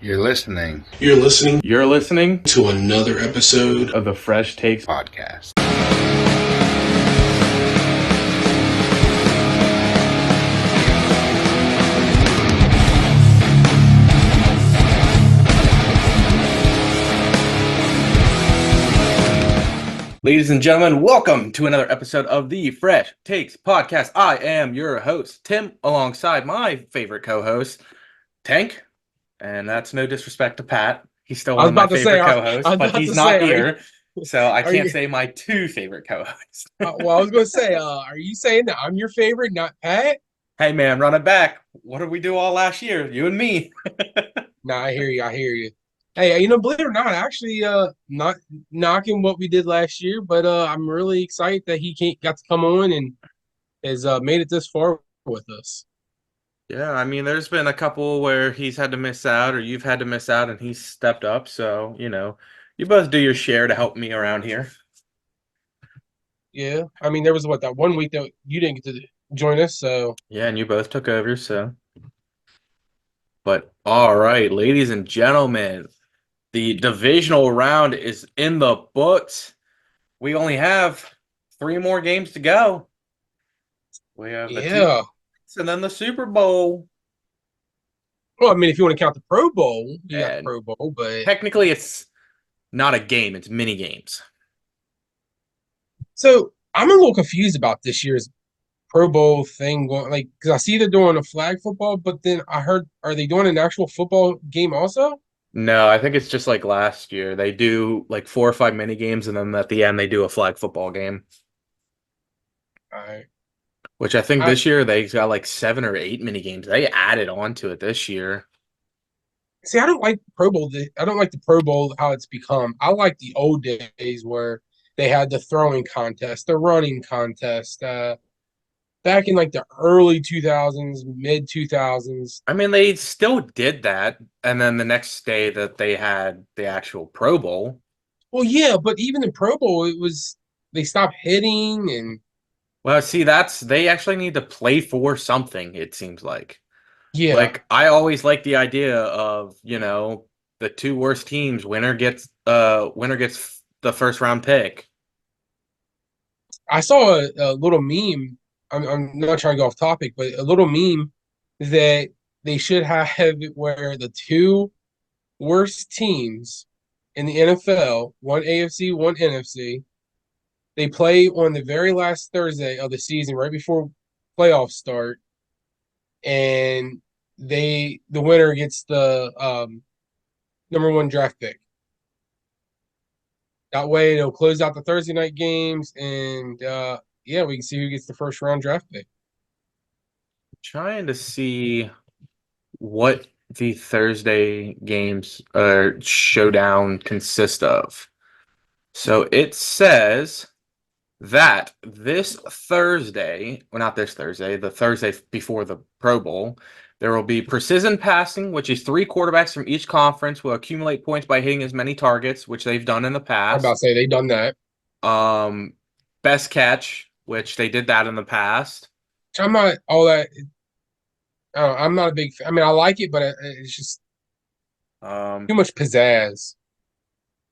You're listening You're listening to another episode of the FreshTakes podcast. Ladies and gentlemen, welcome to another episode of the Fresh Takes podcast. I am your host, Tim, alongside my favorite co-host, Tank. And that's no disrespect to Pat. He's still I one was of my about to say, favorite I co-hosts, was but about he's to not say, here. So I are can't you? say my two favorite co-hosts. Well, I was going to say, are you saying that I'm your favorite, not Pat? Hey man, run it back. What did we do all last year? You and me. Nah, I hear you. I hear you. Hey, believe it or not, actually, not knocking what we did last year, but I'm really excited that got to come on and has made it this far with us. Yeah, I mean, there's been a couple where he's had to miss out or you've had to miss out and he's stepped up. So, you both do your share to help me around here. Yeah, I mean, there was that 1 week that you didn't get to join us, so Yeah, and you both took over, so. But all right, ladies and gentlemen, the divisional round is in the books. We only have 3 more games to go. We have the two yeah. and then the Super Bowl. Well, I mean, if you want to count the Pro Bowl, you got the And Pro Bowl, but technically, it's not a game, it's mini games. so I'm a little confused about this year's Pro Bowl thing going because I see they're doing a flag football, but then I heard are they doing an actual football game also? No, I think it's just like last year. They do like 4 or 5 mini games, and then at the end they do a flag football game. I Which I think I this year they got like 7 or 8 mini games. They added on to it this year. see. I don't like Pro Bowl. I don't like the Pro Bowl how it's become. I like the old days where they had the throwing contest, the running contest. Back in like the early 2000s, mid 2000s. I mean, they still did that, and then the next day that they had the actual Pro Bowl. Well, yeah, but even the Pro Bowl, it was they stopped hitting and Well, see, they actually need to play for something, it seems like. yeah. Like, I always like the idea of, the two worst teams, winner gets the first round pick. I saw a little meme. I'm not trying to go off topic, but a little meme that they should have it where the two worst teams in the NFL, one AFC, one NFC, they play on the very last Thursday of the season, right before playoffs start, and the winner gets the number 1 draft pick. That way, it'll close out the Thursday night games, and yeah, we can see who gets the first round draft pick. Trying to see what the Thursday games showdown consist of. So it says that this Thursday, well, not this Thursday, the Thursday before the Pro Bowl, there will be precision passing, which is 3 quarterbacks from each conference will accumulate points by hitting as many targets, which they've done in the I'm about to past. say they done that. Um, best catch, which they did that in the past. I'm not all that. I'm not a big. I mean, I like it, but it's just Um, too much pizzazz.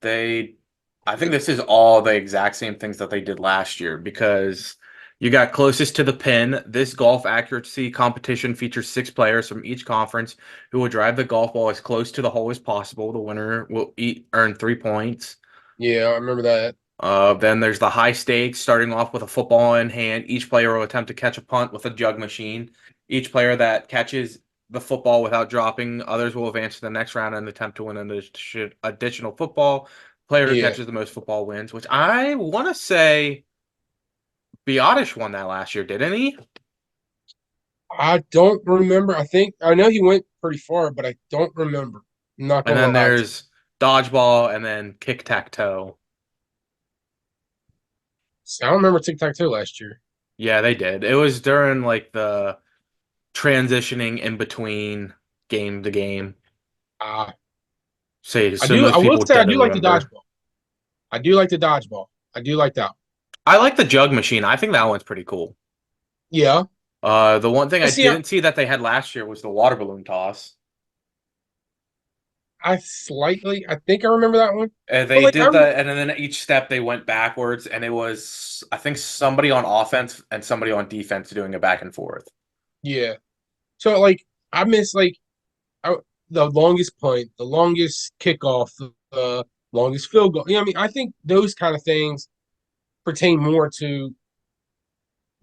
I think this is all the exact same things that they did last year because you got closest to the pin. This golf accuracy competition features 6 players from each conference who will drive the golf ball as close to the hole as possible. The winner will earn 3 points. Yeah, I remember that. Then there's the high stakes, starting off with a football in hand. Each player will attempt to catch a punt with a jug machine. Each player that catches the football without dropping, others will advance to the next round and attempt to win an additional football. Player who Yeah, catches the most football wins, which I want to say Biotish won that last year, didn't he? I don't remember. I know he went pretty far, but I don't remember. I'm not And gonna then lie to you. there's dodgeball and then kick-tack-toe. See, I don't remember Tic Tac Toe last year. Yeah, they did. It was during like the transitioning in between game to game. Uh, So I most will people say I didn't do like the remember. dodgeball. I do like the dodgeball. I do like that. I like the jug machine. I think that one's pretty cool. Yeah. The one thing I See, didn't see that they had last year was the water balloon toss. I think I remember that one. But They like did that, and then each step they went backwards, and it was I think somebody on offense and somebody on defense doing a back and forth. yeah. So like I miss I, the longest punt, the longest kickoff, the longest field goal. I mean, I think those kind of things pertain more to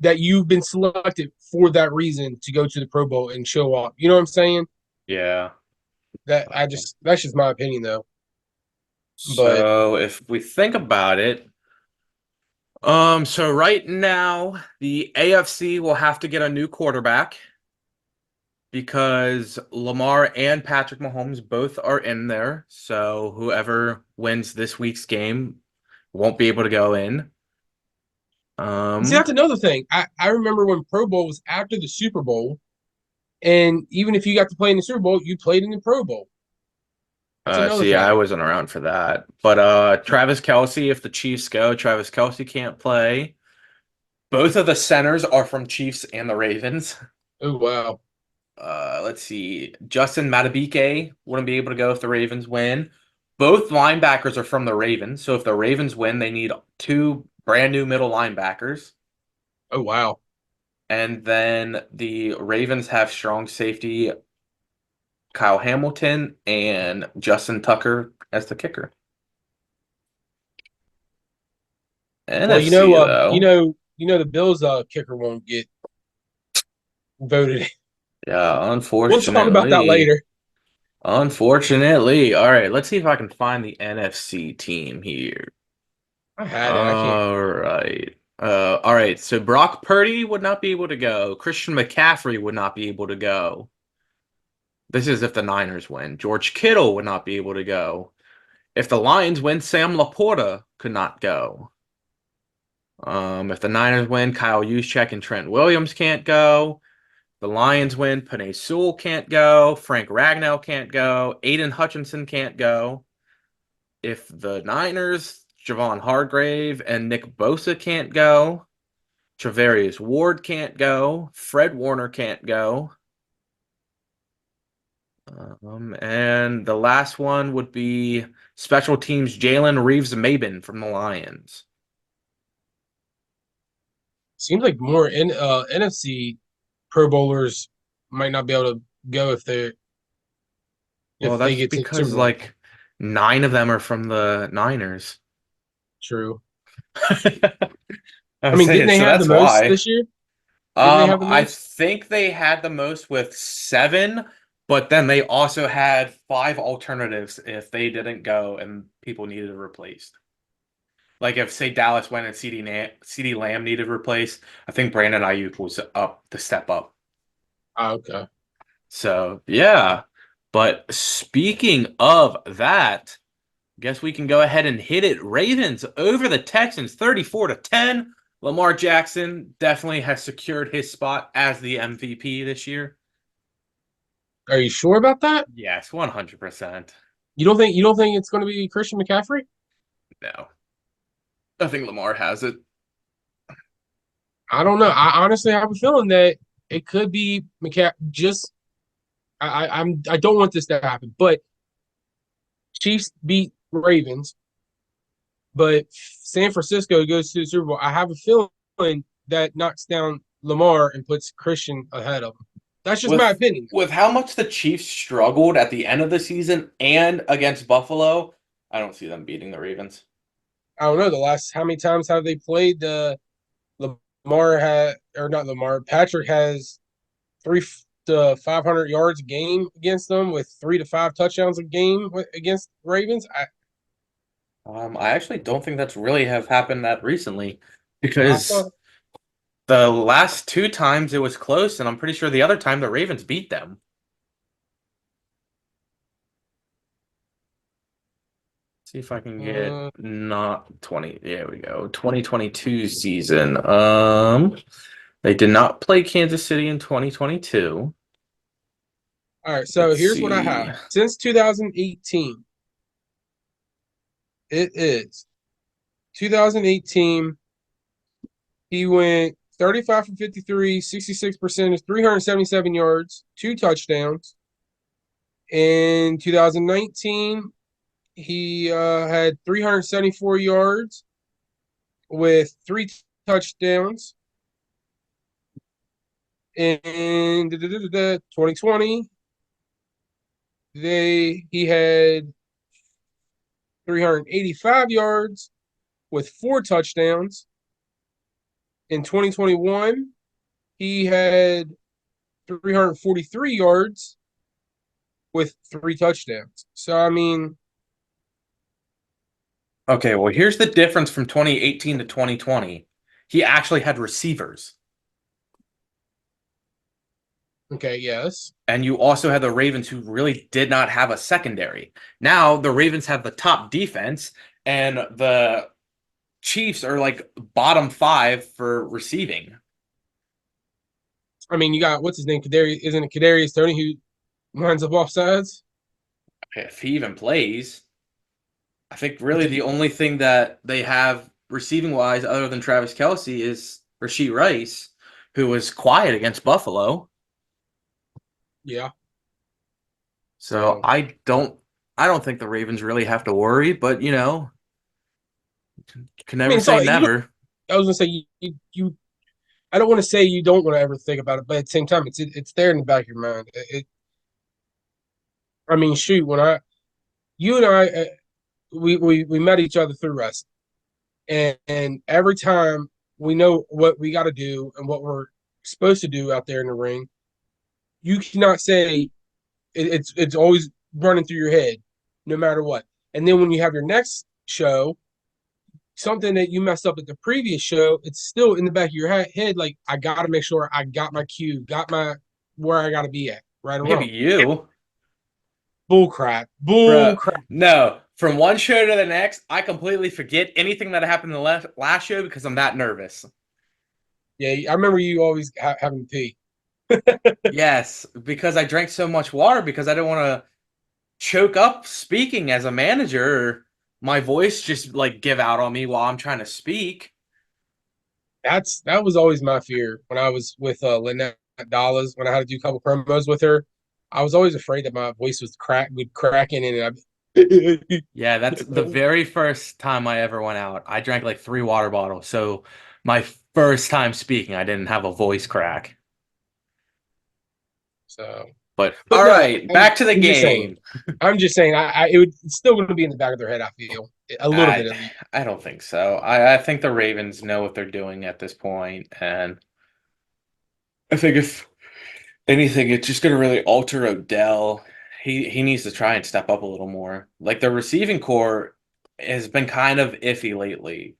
that you've been selected for that reason to go to the Pro Bowl and show off. You know what I'm saying? Yeah. That's just my opinion though. But So if we think about it, so right now the AFC will have to get a new quarterback because Lamar and Patrick Mahomes both are in there. So whoever wins this week's game won't be able to go in. see, that's another thing. I remember when Pro Bowl was after the Super Bowl, and even if you got to play in the Super Bowl, you played in the Pro Bowl. That's another See, I thing. wasn't around for that. But Travis Kelce, if the Chiefs go, Travis Kelce can't play. Both of the centers are from Chiefs and the Ravens. Oh wow. Let's see. Justin Madubuike wouldn't be able to go if the Ravens win. Both linebackers are from the Ravens, so if the Ravens win, they need two brand new middle linebackers. Oh wow. And then the Ravens have strong safety Kyle Hamilton and Justin Tucker as the kicker. Well, NFC though. the Bills kicker won't get voted. Yeah, We'll talk about that unfortunately. later. Unfortunately. All right, let's see if I can find the NFC team here. I had it. I can't. All right. So Brock Purdy would not be able to go. Christian McCaffrey would not be able to go. This is if the Niners win. George Kittle would not be able to go. If the Lions win, Sam Laporta could not go. If the Niners win, Kyle Juszczyk and Trent Williams can't go. The Lions win, Penei Sewell can't go. Frank Ragnow can't go. Aiden Hutchinson can't go. If the Niners, Javon Hargrave and Nick Bosa can't go. Travarius Ward can't go. Fred Warner can't go. And the last one would be special teams Jalen Reeves-Maybin from the Lions. Seems like more in NFC Pro Bowlers might not be able to go Well, if they that's get to the Super because Bowl. like 9 of them are from the Niners. True. I I was mean, didn't saying, they so have the that's most why. this year? Didn't they have the I most? think they had the most with 7, but then they also had 5 alternatives if they didn't go and people needed replaced. Like if say Dallas went and CD Lamb needed replaced, I think Brandon Ayuk was up to step up. Okay. So yeah. But speaking of that, guess we can go ahead and hit it. Ravens over the Texans 34-10. Lamar Jackson definitely has secured his spot as the MVP this year. Are you sure about that? Yes, 100%. You don't think it's going to be Christian McCaffrey? No. I think Lamar has it. I don't know. I honestly have a feeling that it could be McCaffrey. Just I don't want this to happen, but Chiefs beat Ravens, but San Francisco goes to the Super Bowl. I have a feeling that knocks down Lamar and puts Christian ahead of him. That's just my With opinion. with how much the Chiefs struggled at the end of the season and against Buffalo, I don't see them beating the Ravens. I don't know the last how many times have they played? Lamar had or not Lamar. Patrick has 3 to 500 yards a game against them with 3 to 5 touchdowns a game against Ravens. I actually don't think that's really have happened that recently I because thought the last 2 times it was close, and I'm pretty sure the other time the Ravens beat them. See if I can get not 20. There we go. 2022 season. They did not play Kansas City in 2022. all right. So Let's here's what I have see. since 2018. It is 2018. He went 35 for 53, 66%, is 377 yards, 2 touchdowns. In 2019, he had 374 yards with 3 touchdowns. In 2020, he had 385 yards with 4 touchdowns. In 2021, he had 343 yards with 3 touchdowns. So I mean, Okay, well, here's the difference from 2018 to 2020. He actually had receivers. okay, yes. And you also had the Ravens who really did not have a secondary. Now the Ravens have the top defense, and the Chiefs are like bottom 5 for receiving. I mean, you got what's his name? Kadarius, isn't it Kadarius Toney who lines up offsides? If he even plays, I think really Did the he? only thing that they have receiving wise other than Travis Kelce is Rashee Rice, who was quiet against Buffalo. Yeah. So So I don't think the Ravens really have to worry, but can I mean, never it's say all you. never. I was gonna say you. I don't want to say you don't want to ever think about it, but at the same time, it's there in the back of your mind. I mean, shoot, you and I, we met each other through wrestling, and every time we know what we got to do and what we're supposed to do out there in the ring. You cannot say it's always running through your head, no matter what. And then when you have your next show, something that you messed up at the previous show, it's still in the back of your head. Like I got to make sure I got my cue, got my where I got to be at, right or Maybe wrong. you. Bull crap, bull Bro, crap. no. From one show to the next, I completely forget anything that happened in the last show because I'm that nervous. Yeah, I remember you always having to pee. Yes, because I drank so much water because I didn't want to choke up speaking as a manager or my voice just like give out on me while I'm trying to speak. That was always my fear when I was with Lynette Dollars when I had to do a couple promos with her. I was always afraid that my voice would crack in and I Yeah, that's the very first time I ever went out. I drank like 3 water bottles. So my first time speaking, I didn't have a voice crack. so. But But all no, right, back to the I'm just saying. game. I'm just saying. It's still going to be in the back of their head. I feel a little bit I at least. I don't think so. I think the Ravens know what they're doing at this point, and I think if anything, it's just gonna really alter Odell. He needs to try and step up a little more. Like the receiving core has been kind of iffy lately.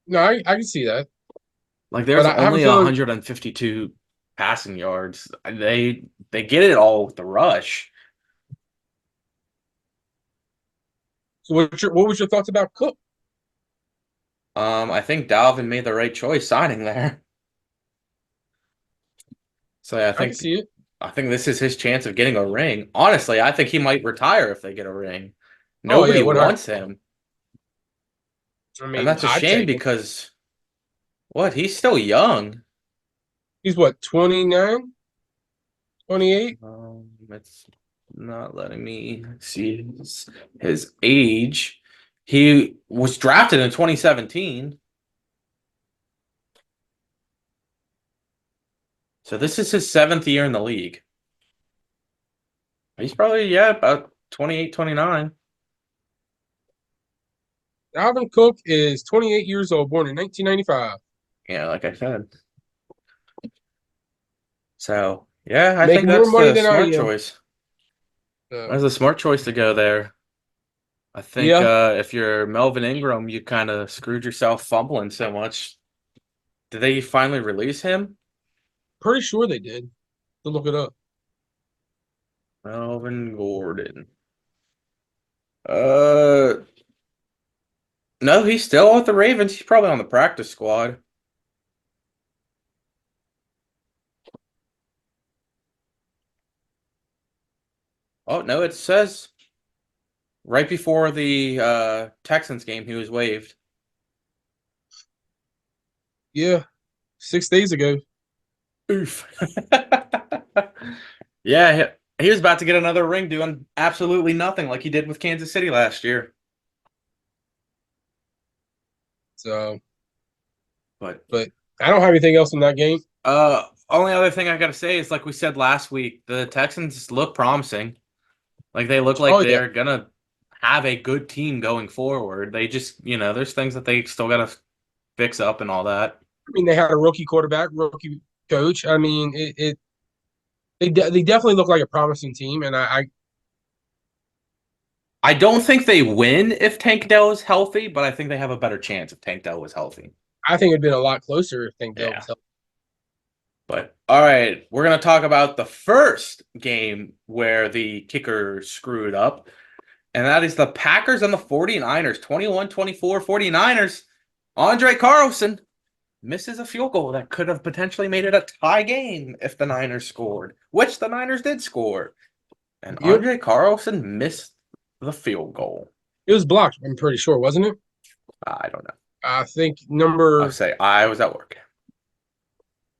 No, I can see that, Like but there's I have a only feeling. 152 passing yards. They get it all with the rush. So what was your thoughts about Cook? I think Dalvin made the right choice signing there. So yeah, I can see it. I think this is his chance of getting a ring. Honestly, I think he might retire if they get a ring. Oh yeah, Nobody 100. wants him. I And mean, that's a I'd shame take him. because what? He's still young. He's what 29, 28. It's not letting me see his age. He was drafted in 2017. So this is his 7th year in the league. He's probably, yeah, about 28, 29. Alvin Cook is 28 years old, born in 1995, Yeah, like I said. So, yeah, I think making more that's money the than I smart am. choice. So That's a smart choice to go there. I think yeah, if you're Melvin Ingram, you kind of screwed yourself fumbling so much. Did they finally release him? pretty sure they did. To look it up. Melvin Gordon. Uh, no, he's still with the Ravens. He's probably on the practice squad. Oh, no, it says right before the Texans game, he was waived. Yeah, 6 days ago. Oof. Yeah, he was about to get another ring doing absolutely nothing like he did with Kansas City last year. So, But but I don't have anything else in that game. only other thing I gotta say is like we said last week, the Texans look promising. Like they look like Oh yeah, they're gonna have a good team going forward. They just, there's things that they still gotta fix up and all that. I mean they had a rookie quarterback, rookie coach. I mean they definitely look like a promising team, and I don't think they win if Tank Dell is healthy, but I think they have a better chance if Tank Dell was healthy. I think it'd been a lot closer if Tank Dell Yeah. was healthy. But all right, we're gonna talk about the first game where the kicker screwed up, and that is the Packers and the 49ers. 21-24 49ers. Andre Carlson misses a field goal that could have potentially made it a tie game if the Niners scored, which the Niners did score. And Yep, Andre Carlson missed the field goal. it was blocked. I'm pretty sure, wasn't it? I don't know. I think I'll say I was at work.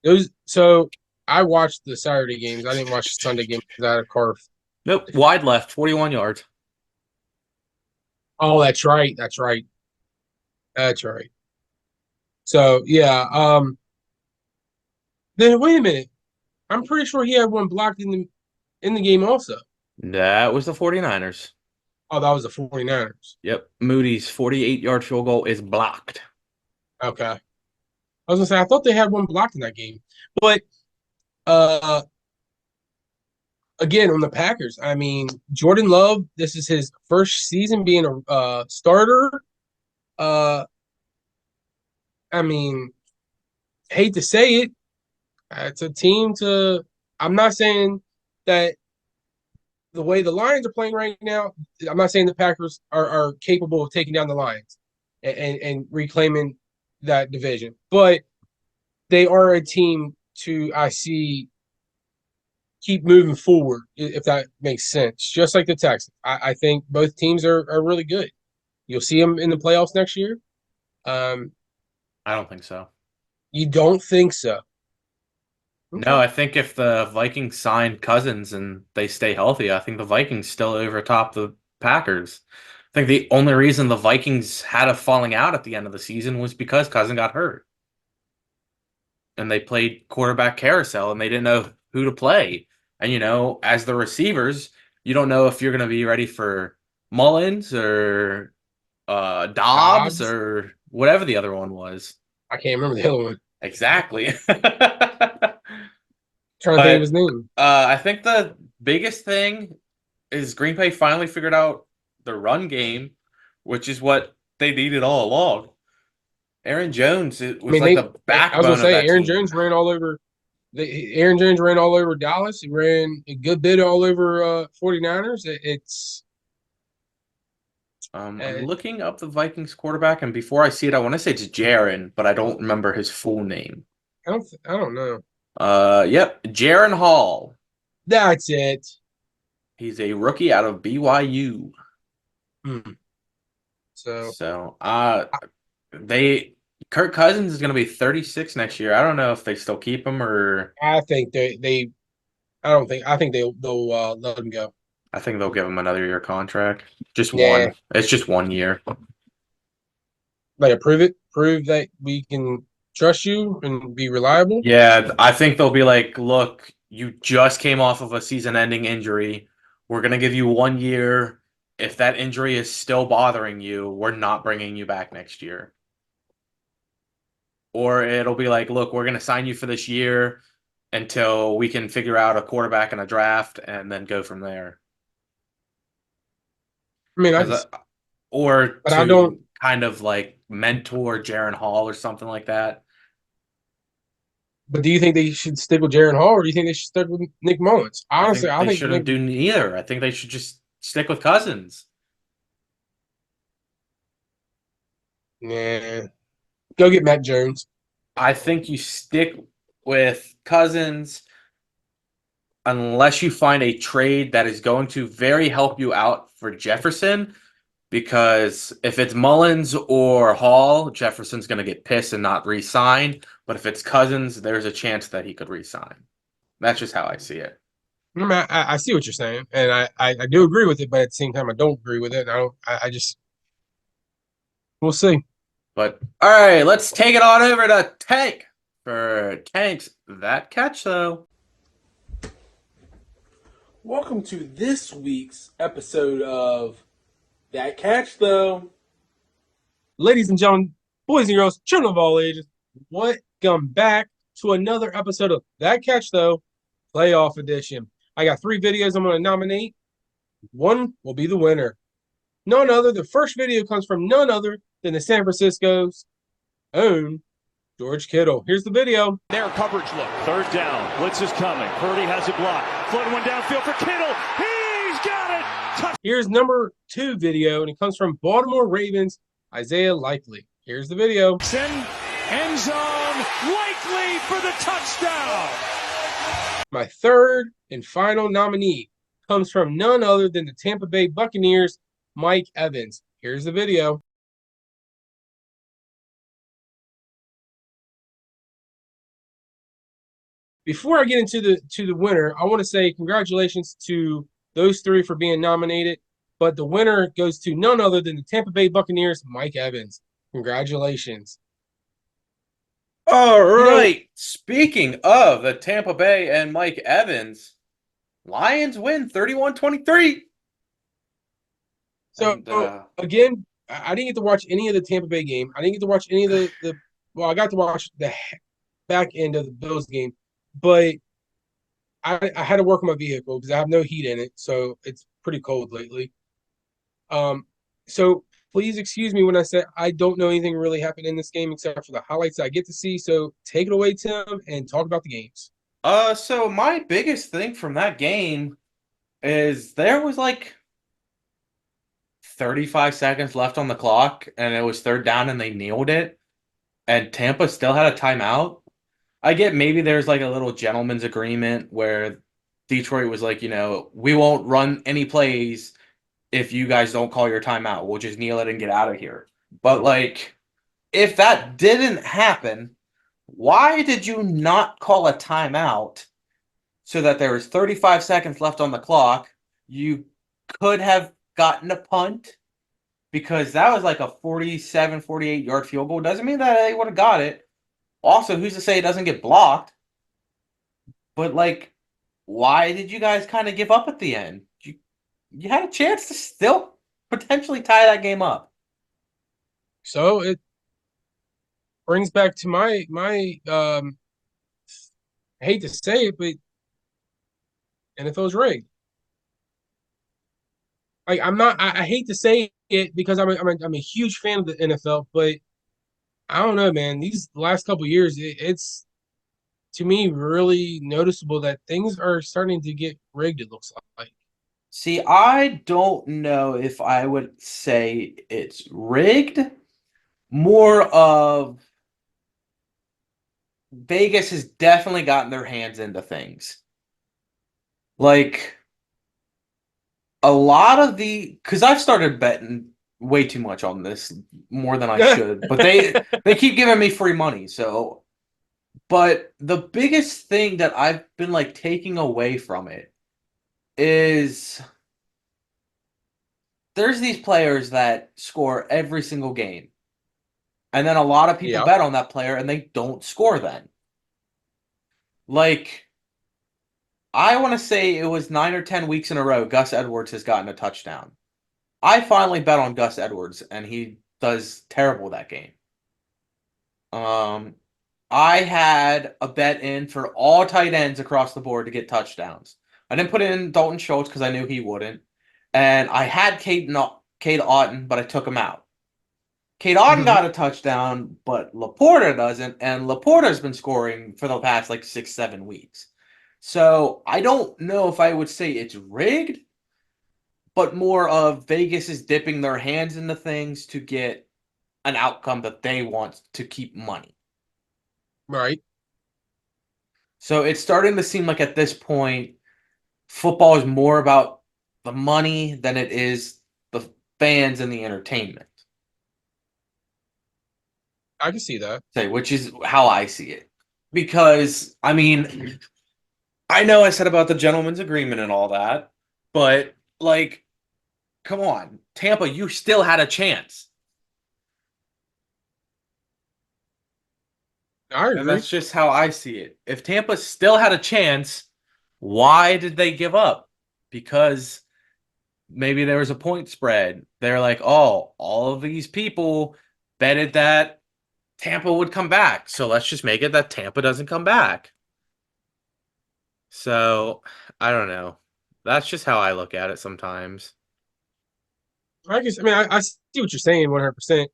it was. So I watched the Saturday games. I didn't watch the Sunday game because I had a car. Nope, wide left, 41 yards. Oh, that's right. That's right. That's right. So yeah. Then wait a minute. I'm pretty sure he had one blocked in the game also. That was the 49ers. Oh, that was the 49ers. Yep, Moody's 48-yard field goal is blocked. Okay. I was gonna say I thought they had one blocked in that game. But uh again on the Packers, I mean Jordan Love, this is his first season being a starter. Uh I mean, hate to say it, it's a team to I'm not saying that the way the Lions are playing right now, I'm not saying the Packers are capable of taking down the Lions and reclaiming that division, but they are a team to I see keep moving forward if that makes sense. Just like the Texans, I think both teams are really good. You'll see them in the playoffs next year. Um, I don't think so. you don't think so? No, Okay. I think if the Vikings sign Cousins and they stay healthy, I think the Vikings still overtop the Packers. I think the only reason the Vikings had a falling out at the end of the season was because Cousin got hurt. And they played quarterback carousel and they didn't know who to play. And as the receivers, you don't know if you're going to be ready for Mullins or Dobbs Dobbs. or whatever the other one was. I can't remember the other one. Exactly. Trying to think of But his name. I think the biggest thing is Green Bay finally figured out the run game, which is what they needed all along. Aaron Jones it I was mean, like the I was gonna backbone of say that Aaron team. Jones ran all over. Aaron Jones ran all over Dallas. He ran a good bit all over 49ers. It's I'm looking up the Vikings quarterback, and before I see it, I want to say it's Jaron, but I don't remember his full name. I don't know. Yep, Jaron Hall. That's it. He's a rookie out of BYU. Hmm. So So, they Kirk Cousins is going to be 36 next year. I don't know if they still keep him or I think they I don't think I think they'll let him go. I think they'll give him another year contract. Just Yeah, one. It's just 1 year. like prove that we can trust you and be reliable. Yeah, I think they'll be like, look, you just came off of a season-ending injury. We're going to give you 1 year. If that injury is still bothering you, we're not bringing you back next year. Or it'll be like, look, we're going to sign you for this year until we can figure out a quarterback in a draft and then go from there. I mean, Because or but I don't. to kind of like mentor Jaron Hall or something like that. But do you think they should stick with Jaron Hall, or do you think they should stick with Nick Mullins? I Honestly, think I they think shouldn't Nick. do neither. I think they should just stick with Cousins. Nah, go get Matt Jones. I think you stick with Cousins unless you find a trade that is going to very help you out for Jefferson. Because if it's Mullins or Hall, Jefferson's going to get pissed and not re-sign. But if it's Cousins, there's a chance that he could re-sign. That's just how I see it. I mean, I see what you're saying, and I do agree with it, but at the same time, I don't agree with it. And I just we'll see. But all right, let's take it on over to Tank for Tank's That Catch Though. Welcome to this week's episode of That Catch Though. Ladies and gentlemen, boys and girls, children of all ages, welcome back to another episode of That Catch Though Playoff Edition. I got 3 videos I'm going to nominate. One will be the winner. None other. The first video comes from none other than the San Francisco's own George Kittle. Here's the video. Their coverage look. Third down. Blitz is coming. Purdy has it blocked. Floating one downfield for Kittle. He's got it. Touch. Here's number 2 video, and it comes from Baltimore Ravens Isaiah Likely. Here's the video. End zone. Likely for the touchdown. My third and final nominee comes from none other than the Tampa Bay Buccaneers Mike Evans. Here's the video. Before I get into the winner, I want to say congratulations to those 3 for being nominated, but the winner goes to none other than the Tampa Bay Buccaneers Mike Evans. Congratulations. All right. Speaking of the Tampa Bay and Mike Evans, Lions win 31-23. So And, again, I didn't get to watch any of the Tampa Bay game. I didn't get to watch any of the well, I got to watch the back end of the Bills game, but I had to work on my vehicle because I have no heat in it, so it's pretty cold lately. So please excuse me when I say I don't know anything really happened in this game except for the highlights I get to see. So take it away, Tim, and talk about the games. So my biggest thing from that game is there was like 35 seconds left on the clock, and it was third down, and they nailed it, and Tampa still had a timeout. I get maybe there's like a little gentleman's agreement where Detroit was like, we won't run any plays if you guys don't call your timeout. We'll just kneel it and get out of here. But like, if that didn't happen, why did you not call a timeout so that there was 35 seconds left on the clock? You could have gotten a punt because that was like a 47, 48-yard field goal. Doesn't mean that they would have got it. Also, who's to say it doesn't get blocked? But, like, why did you guys kind of give up at the end? You had a chance to still potentially tie that game up. So it brings back to my I hate to say it, but NFL's rigged. I hate to say it because I'm a huge fan of the NFL, but I don't know, man. These last couple of years, it's to me really noticeable that things are starting to get rigged. It looks like. See, I don't know if I would say it's rigged. More of Vegas has definitely gotten their hands into things. Like a lot of because I've started betting way too much on this, more than I should, but they keep giving me free money. So, but the biggest thing that I've been like taking away from it is there's these players that score every single game. And then a lot of people bet on that player and they don't score then. Like, I want to say it was 9 or 10 weeks in a row Gus Edwards has gotten a touchdown. I finally bet on Gus Edwards and he does terrible that game. I had a bet in for all tight ends across the board to get touchdowns. I didn't put in Dalton Schultz because I knew he wouldn't. And I had Cade Otton, but I took him out. Cade Otton got a touchdown, but Laporta doesn't, and Laporta's been scoring for the past like 6-7 weeks. So I don't know if I would say it's rigged, but more of Vegas is dipping their hands into things to get an outcome that they want to keep money. Right. So it's starting to seem like at this point, football is more about the money than it is the fans and the entertainment. I can see that. Which is how I see it. Because, I mean, I know I said about the gentleman's agreement and all that, but like, come on, Tampa, you still had a chance. I And agree. that's just how I see it. If Tampa still had a chance, why did they give up? Because maybe there was a point spread. They're like, oh, all of these people betted that Tampa would come back. So let's just make it that Tampa doesn't come back. So I don't know. That's just how I look at it sometimes. I guess. I mean, I see what you're saying 100%,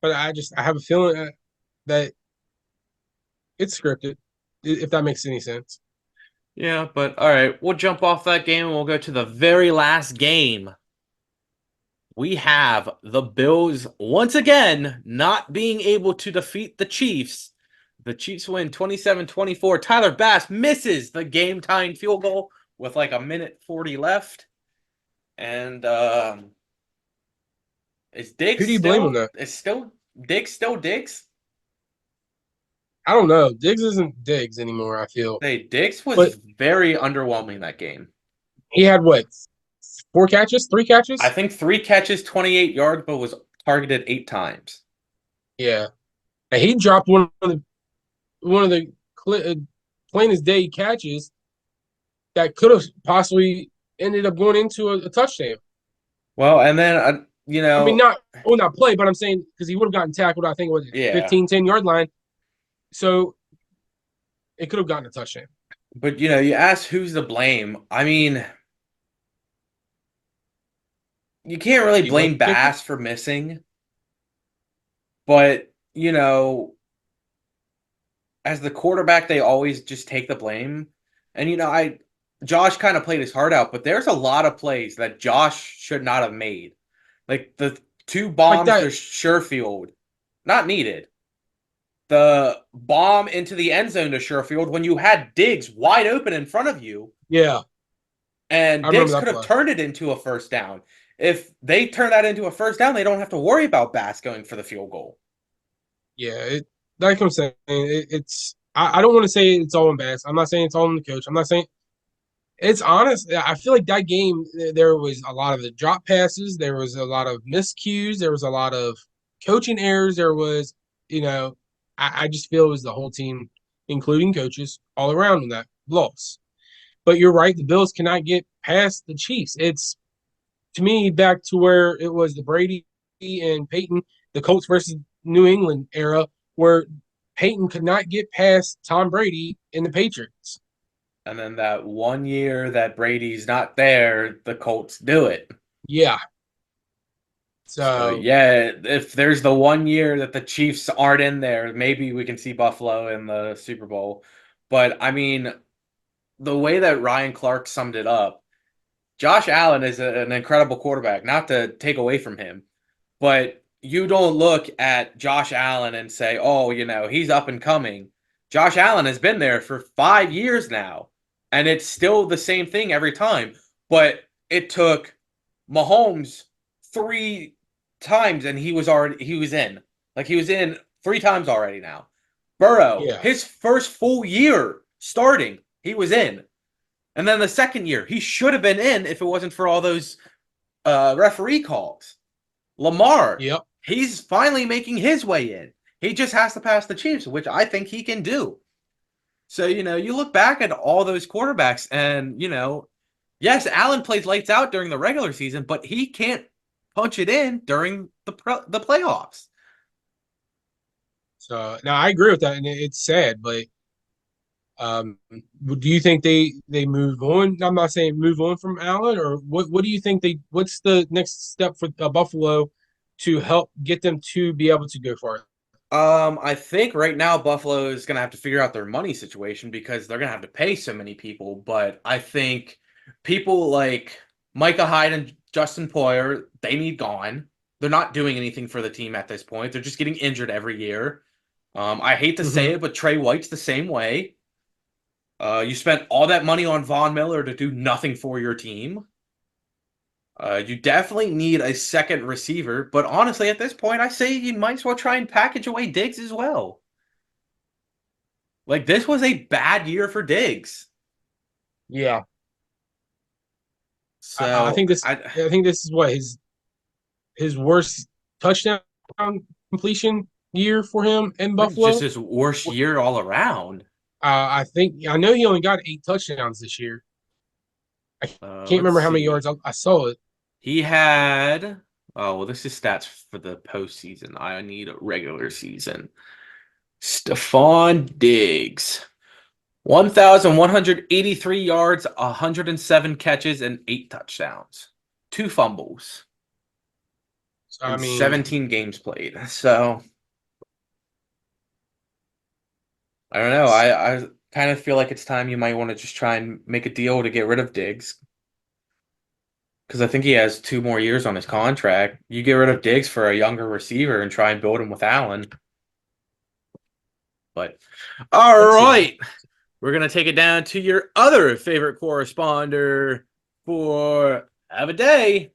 but I have a feeling that it's scripted. If that makes any sense. Yeah, but all right, we'll jump off that game and we'll go to the very last game. We have the Bills once again not being able to defeat the Chiefs. The Chiefs win 27-24. Tyler Bass misses the game-tying field goal with like a minute 40 left. And is Diggs Who do you blame on that? Diggs still Diggs? I don't know. Diggs isn't Diggs anymore. I feel, Hey, Diggs was but very underwhelming that game. he had what, 4 catches, 3 catches? I think 3 catches, 28 yards, but was targeted 8 times. Yeah, and he dropped one of the plain as day catches that could have possibly ended up going into a touchdown. Well, and then I mean, not play, but I'm saying because he would have gotten tackled. I think it was yeah. 15, 10 yard line, so it could have gotten a touchdown. But you ask who's to blame. I mean, you can't really Do you blame blame the kicker? Bass for missing, but as the quarterback, they always just take the blame. And Josh kind of played his heart out, but there's a lot of plays that Josh should not have made. Like the 2 Like bombs to that. Sherfield, not needed. The bomb into the end zone to Sherfield when you had Diggs wide open in front of you, Yeah, and I remember Diggs that could have play. turned it into a first down. If they turn that into a first down, they don't have to worry about Bass going for the field goal. Yeah, like I'm saying, it's. I don't want to say it's all in Bass. I'm not saying it's all in the coach. I'm not saying it's honest. I feel like that game there was a lot of the drop passes. There was a lot of miscues. There was a lot of coaching errors. There was, I just feel it was the whole team, including coaches, all around in that loss. But you're right. The Bills cannot get past the Chiefs. It's to me back to where it was the Brady and Peyton, the Colts versus New England era, where Peyton could not get past Tom Brady and the Patriots. And then that one year that Brady's not there, the Colts do it. Yeah. So, So yeah, if there's the one year that the Chiefs aren't in there, maybe we can see Buffalo in the Super Bowl. But, I mean, the way that Ryan Clark summed it up, Josh Allen is an incredible quarterback, not to take away from him. But you don't look at Josh Allen and say, oh, he's up and coming. Josh Allen has been there for 5 years now, and it's still the same thing every time. But it took Mahomes 3 times, and he was in. Like, he was in 3 times already now. Burrow, yeah, his first full year starting, he was in. And then the second year, he should have been in if it wasn't for all those referee calls. Lamar, yep. he's finally making his way in. He just has to pass the Chiefs, which I think he can do. So, you look back at all those quarterbacks and, yes, Allen plays lights out during the regular season, but he can't punch it in during the playoffs. So now I agree with that, and it's sad, but do you think they move on? I'm not saying move on from Allen, or what do you think what's the next step for Buffalo to help get them to be able to go for it? I think right now Buffalo is going to have to figure out their money situation because they're going to have to pay so many people. But I think people like Micah Hyde and Justin Poyer, they need gone. They're not doing anything for the team at this point. They're just getting injured every year. I hate to say it, but Trey White's the same way. You spent all that money on Von Miller to do nothing for your team. You definitely need a second receiver, but honestly, at this point, I say you might as well try and package away Diggs as well. Like, this was a bad year for Diggs. Yeah. So I think this is what his worst touchdown completion year for him in just Buffalo. his worst year all around. I know he only got 8 touchdowns this year. I can't remember Let's how many see. yards I saw it. He had. Oh well, this is stats for the postseason. I need a regular season. Stephon Diggs, 1,183 yards, 107 catches, and 8 touchdowns, 2 fumbles, So, I and mean, 17 games played. So I don't know. I kind of feel like it's time you might want to just try and make a deal to get rid of Diggs. Because I think he has 2 more years on his contract. You get rid of Diggs for a younger receiver and try and build him with Allen. But all right, we're gonna take it down to your other favorite corresponder for Have a Day.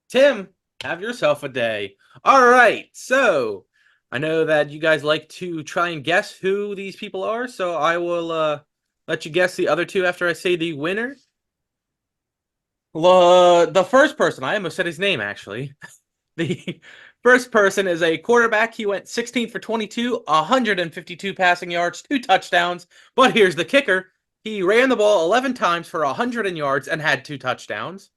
Tim, have yourself a day. All right, so I know that you guys like to try and guess who these people are, so I will let you guess the other two after I say the winner. The first person, I almost said his name actually. The first person is a quarterback. He went 16 for 22, 152 passing yards, 2 touchdowns. But here's the kicker. He ran the ball 11 times for 100 yards and had 2 touchdowns.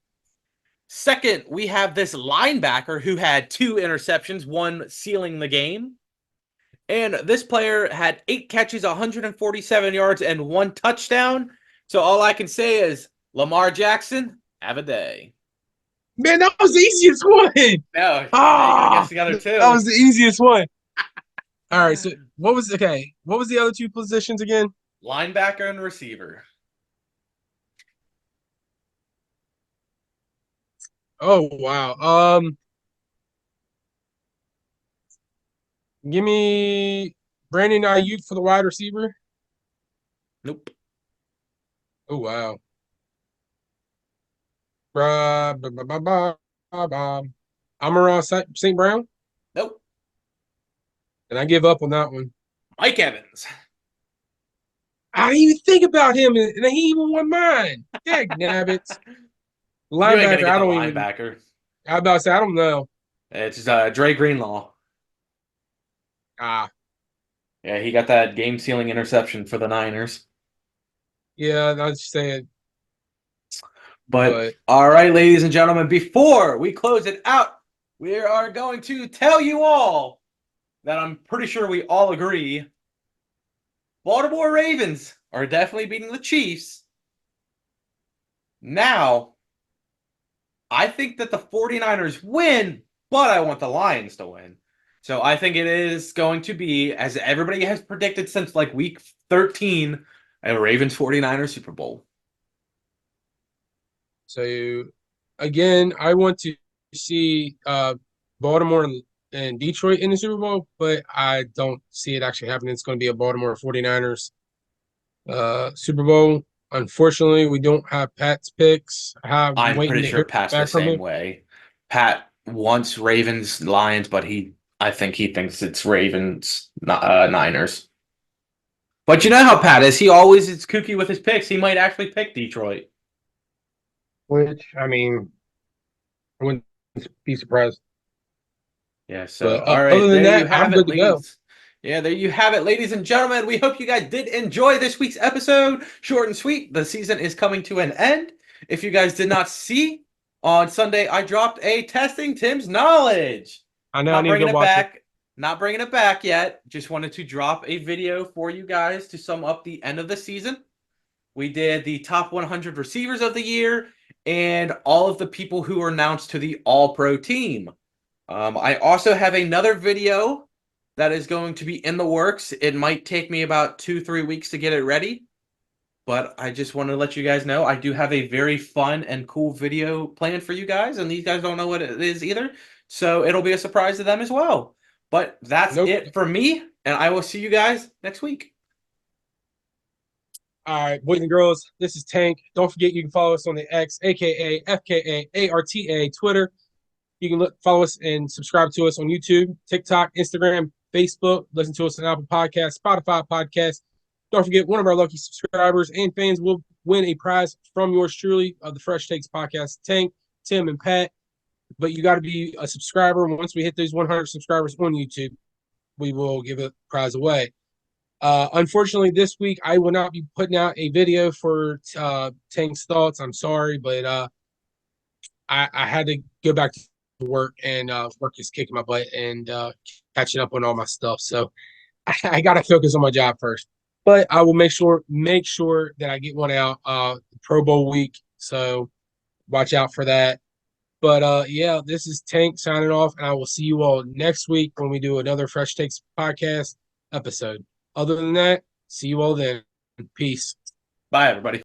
Second, we have this linebacker who had 2 interceptions, one sealing the game. And this player had 8 catches, 147 yards, and 1 touchdown. So all I can say is, Lamar Jackson, have a day. man, that was the easiest one. No, you gotta guess the other two. That was the easiest one. All right, so what was the other two positions again? Linebacker and receiver. Oh wow. Give me Brandon Ayuk for the wide receiver. Nope. Oh wow. Amon-Ra St. Brown. Nope. And I give up on that one. Mike Evans. I didn't even think about him, and he even won mine. Dag nabbits. You ain't gonna Linebacker, get I the don't even. linebacker. I about to say I don't know. It's Dre Greenlaw. Ah, Yeah, he got that game-sealing interception for the Niners. yeah, I was saying, But all right, ladies and gentlemen, before we close it out, we are going to tell you all that I'm pretty sure we all agree Baltimore Ravens are definitely beating the Chiefs. Now, I think that the 49ers win, but I want the Lions to win. So I think it is going to be, as everybody has predicted since like week 13, a Ravens 49ers Super Bowl. so again, I want to see Baltimore and Detroit in the Super Bowl, but I don't see it actually happening. It's going to be a Baltimore 49ers Super Bowl. Unfortunately, we don't have Pat's picks. I'm I'm waiting pretty to sure hear Pat's the back from same him. way. Pat wants Ravens Lions, but I think he thinks it's Ravens Niners. But you know how Pat is. He always is kooky with his picks. He might actually pick Detroit. Which, I mean, I wouldn't be surprised. Yeah, so But all other right, than there you that, have I'm it, good to go. ladies. Yeah, there you have it, ladies and gentlemen. We hope you guys did enjoy this week's episode. Short and sweet. The season is coming to an end. If you guys did not see, on Sunday I dropped a Testing Tim's Knowledge. I know I Not need to bringing go it watch it. back. Not bringing it back yet. Just wanted to drop a video for you guys to sum up the end of the season. We did the top 100 receivers of the year and all of the people who were announced to the All-Pro team. I also have another video that is going to be in the works. It might take me about 2-3 weeks to get it ready, but I just want to let you guys know I do have a very fun and cool video planned for you guys, and these guys don't know what it is either, so it'll be a surprise to them as well. But that's it for me, and I will see you guys next week. All right, boys and girls, this is Tank. Don't forget you can follow us on the X, aka FKA Twitter. You can follow us and subscribe to us on YouTube, TikTok, Instagram, Facebook. Listen to us on Apple Podcasts, Spotify Podcasts. Don't forget, one of our lucky subscribers and fans will win a prize from yours truly of the Fresh Takes podcast. Tank, Tim, and Pat. But you got to be a subscriber. Once we hit those 100 subscribers on YouTube, we will give a prize away. Unfortunately, this week I will not be putting out a video for Tank's thoughts. I'm sorry, but I had to go back to work, and work is kicking my butt and catching up on all my stuff. So I got to focus on my job first. But I will make sure that I get one out Pro Bowl week. So watch out for that. But yeah, this is Tank signing off, and I will see you all next week when we do another Fresh Takes podcast episode. Other than that, see you all then. Peace. Bye, everybody.